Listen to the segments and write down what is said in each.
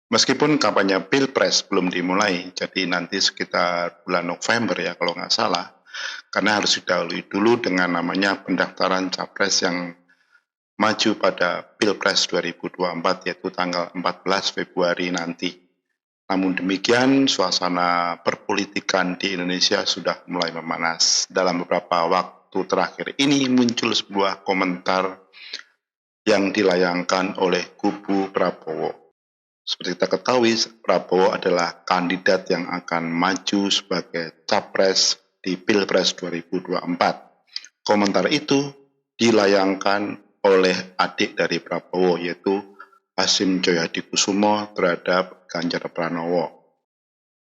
Meskipun kampanye Pilpres belum dimulai, jadi nanti sekitar bulan November ya kalau nggak salah, karena harus didahului dulu dengan namanya pendaftaran capres yang maju pada Pilpres 2024 yaitu tanggal 14 Februari nanti. Namun demikian, suasana perpolitikan di Indonesia sudah mulai memanas. Dalam beberapa waktu terakhir ini muncul sebuah komentar yang dilayangkan oleh kubu Prabowo. Seperti kita ketahui, Prabowo adalah kandidat yang akan maju sebagai capres di Pilpres 2024. Komentar itu dilayangkan oleh adik dari Prabowo, yaitu Hasyim Joyhadikusumo terhadap Ganjar Pranowo.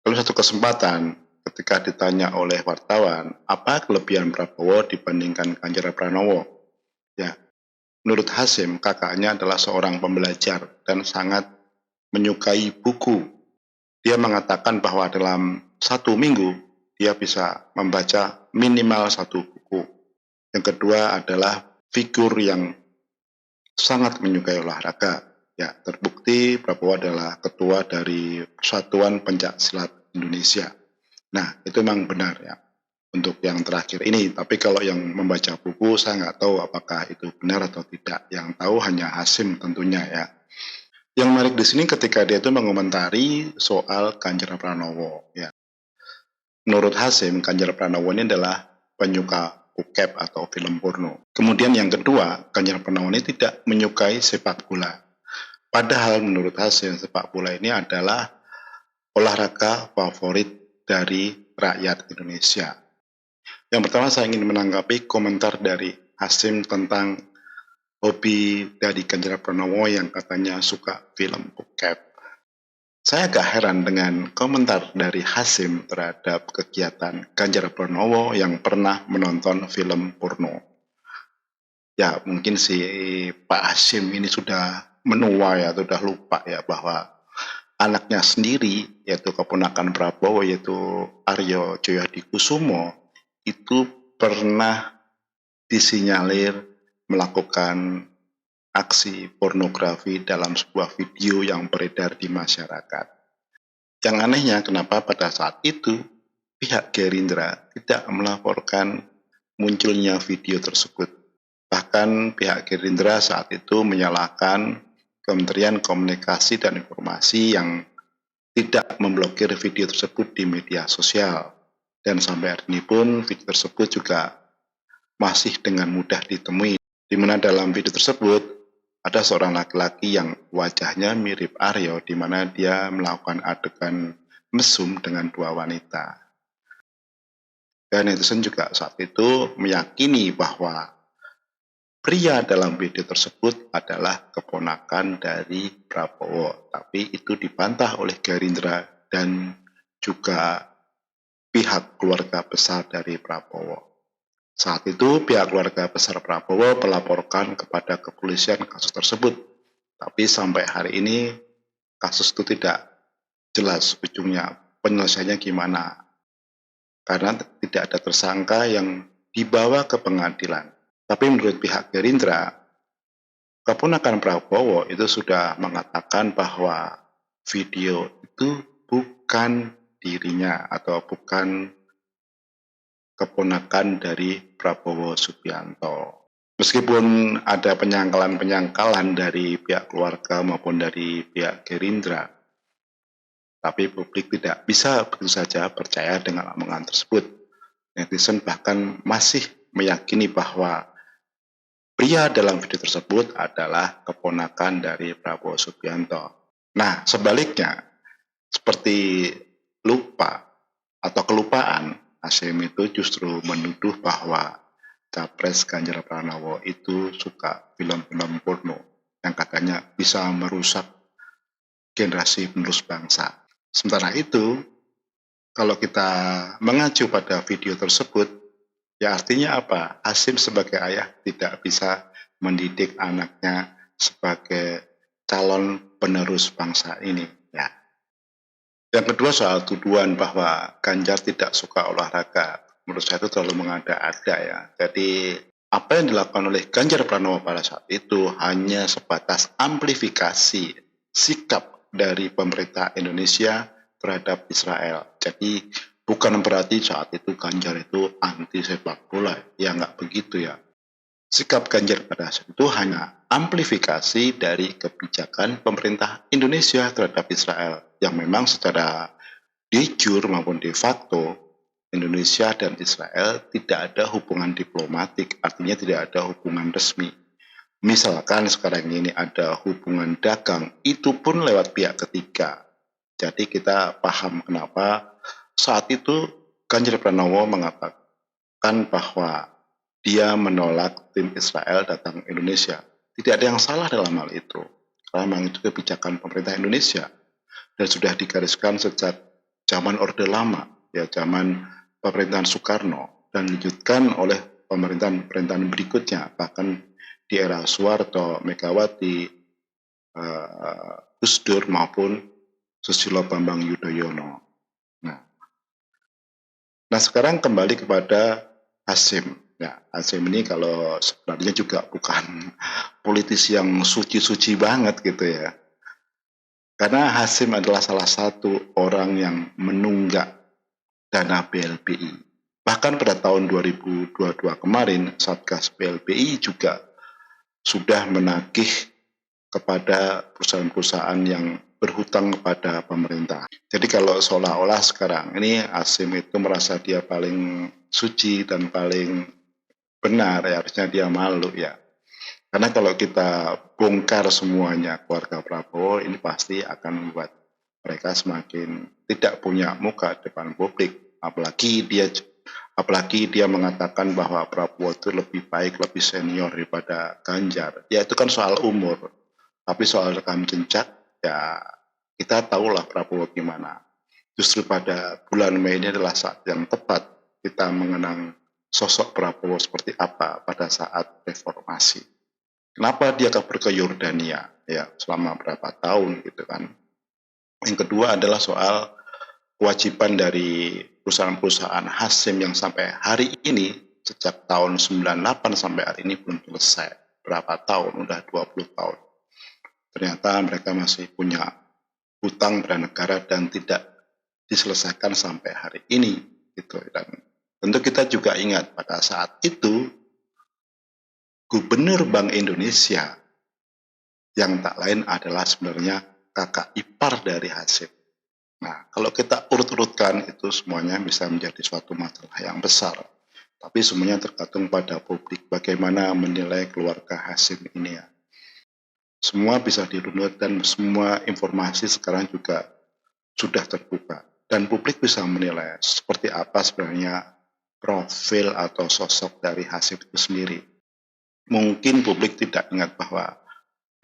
Dalam satu kesempatan, ketika ditanya oleh wartawan, apa kelebihan Prabowo dibandingkan Ganjar Pranowo? Ya, menurut Hasyim, kakaknya adalah seorang pembelajar dan sangat menyukai buku. Dia mengatakan bahwa dalam 1 minggu dia bisa membaca minimal 1 buku. Yang kedua adalah figur yang sangat menyukai olahraga. Ya, terbukti Prabowo adalah ketua dari Persatuan Pencak Silat Indonesia. Nah, itu memang benar ya untuk yang terakhir ini. Tapi kalau yang membaca buku, saya nggak tahu apakah itu benar atau tidak. Yang tahu hanya Hasyim tentunya ya. Yang menarik di sini ketika dia itu mengomentari soal Ganjar Pranowo. Ya. Menurut Hasyim, Ganjar Pranowo ini adalah penyuka bokep atau film porno. Kemudian yang kedua, Ganjar Pranowo ini tidak menyukai sepak bola. Padahal menurut Hasyim, sepak bola ini adalah olahraga favorit dari rakyat Indonesia. Yang pertama saya ingin menanggapi komentar dari Hasyim tentang hobi dari Ganjar Pranowo yang katanya suka film bokep. Saya agak heran dengan komentar dari Hasyim terhadap kegiatan Ganjar Pranowo yang pernah menonton film porno. Ya mungkin si Pak Hasyim ini sudah menua ya, sudah lupa ya bahwa anaknya sendiri yaitu keponakan Prabowo yaitu Aryo Joyhadikusumo itu pernah disinyalir melakukan aksi pornografi dalam sebuah video yang beredar di masyarakat. Yang anehnya kenapa pada saat itu pihak Gerindra tidak melaporkan munculnya video tersebut. Bahkan pihak Gerindra saat itu menyalahkan Kementerian Komunikasi dan Informasi yang tidak memblokir video tersebut di media sosial. Dan sampai hari ini pun video tersebut juga masih dengan mudah ditemui, di mana dalam video tersebut ada seorang laki-laki yang wajahnya mirip Aryo, di mana dia melakukan adegan mesum dengan 2 wanita. Dan netizen juga saat itu meyakini bahwa pria dalam video tersebut adalah keponakan dari Prabowo, tapi itu dibantah oleh Gerindra dan juga pihak keluarga besar dari Prabowo. Saat itu pihak keluarga besar Prabowo melaporkan kepada kepolisian kasus tersebut. Tapi sampai hari ini kasus itu tidak jelas ujungnya, penyelesaiannya gimana. Karena tidak ada tersangka yang dibawa ke pengadilan. Tapi menurut pihak Gerindra, keponakan Prabowo itu sudah mengatakan bahwa video itu bukan dirinya atau bukan keponakan dari Prabowo Subianto. Meskipun ada penyangkalan-penyangkalan dari pihak keluarga maupun dari pihak Gerindra, tapi publik tidak bisa begitu saja percaya dengan omongan tersebut. Netizen bahkan masih meyakini bahwa pria dalam video tersebut adalah keponakan dari Prabowo Subianto. Nah, sebaliknya, seperti lupa atau kelupaan, Hasyim itu justru menuduh bahwa Capres Ganjar Pranowo itu suka film-film porno yang katanya bisa merusak generasi penerus bangsa. Sementara itu, kalau kita mengacu pada video tersebut, ya artinya apa? Hasyim sebagai ayah tidak bisa mendidik anaknya sebagai calon penerus bangsa ini. Ya. Yang kedua soal tuduhan bahwa Ganjar tidak suka olahraga. Menurut saya itu terlalu mengada-ada ya. Jadi apa yang dilakukan oleh Ganjar Pranowo pada saat itu hanya sebatas amplifikasi sikap dari pemerintah Indonesia terhadap Israel. Jadi bukan berarti saat itu Ganjar itu anti sepak bola, ya nggak begitu ya. Sikap Ganjar pada saat itu hanya amplifikasi dari kebijakan pemerintah Indonesia terhadap Israel yang memang secara de jure maupun de facto Indonesia dan Israel tidak ada hubungan diplomatik, artinya tidak ada hubungan resmi. Misalkan sekarang ini ada hubungan dagang, itu pun lewat pihak ketiga. Jadi kita paham kenapa saat itu Ganjar Pranowo mengatakan bahwa dia menolak tim Israel datang ke Indonesia. Tidak ada yang salah dalam hal itu. Karena memang itu kebijakan pemerintah Indonesia dan sudah digariskan sejak zaman Orde Lama, ya zaman pemerintahan Soekarno dan dilanjutkan oleh pemerintahan berikutnya, bahkan di era Soeharto, Megawati, Gus Dur maupun Susilo Bambang Yudhoyono. Nah sekarang kembali kepada Hasyim. Ya, Hasyim ini kalau sebenarnya juga bukan politisi yang suci-suci banget gitu ya. Karena Hasyim adalah salah satu orang yang menunggak dana BLBI. Bahkan pada tahun 2022 kemarin, Satgas BLBI juga sudah menagih kepada perusahaan-perusahaan yang berhutang kepada pemerintah. Jadi kalau seolah-olah sekarang ini Hasyim itu merasa dia paling suci dan paling benar, ya harusnya dia malu ya. Karena kalau kita bongkar semuanya keluarga Prabowo, ini pasti akan membuat mereka semakin tidak punya muka depan publik. Apalagi dia mengatakan bahwa Prabowo itu lebih baik, lebih senior daripada Ganjar. Ya itu kan soal umur. Tapi soal rekam jejak, ya kita tahulah Prabowo gimana. Justru pada bulan Mei ini adalah saat yang tepat kita mengenang sosok Prabowo seperti apa pada saat reformasi. Kenapa dia kabur ke Yordania? Ya selama berapa tahun gitu kan. Yang kedua adalah soal kewajiban dari perusahaan-perusahaan Hasyim yang sampai hari ini, sejak tahun 98 sampai hari ini belum selesai. Berapa tahun? Udah 20 tahun. Ternyata mereka masih punya hutang pada negara dan tidak diselesaikan sampai hari ini. Gitu. Dan tentu kita juga ingat pada saat itu, Gubernur Bank Indonesia yang tak lain adalah sebenarnya kakak ipar dari Hasyim. Nah, kalau kita urut-urutkan itu semuanya bisa menjadi suatu masalah yang besar. Tapi semuanya tergantung pada publik bagaimana menilai keluarga Hasyim ini ya. Semua bisa dirunut dan semua informasi sekarang juga sudah terbuka. Dan publik bisa menilai seperti apa sebenarnya profil atau sosok dari Hasyim itu sendiri. Mungkin publik tidak ingat bahwa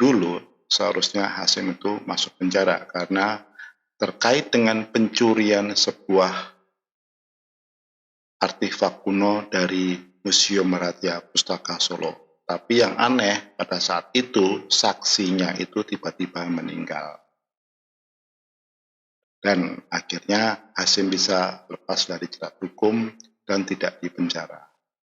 dulu seharusnya Hasyim itu masuk penjara karena terkait dengan pencurian sebuah artefak kuno dari Museum Meratya Pustaka Solo. Tapi yang aneh pada saat itu saksinya itu tiba-tiba meninggal. Dan akhirnya Hasyim bisa lepas dari jerat hukum dan tidak dipenjara.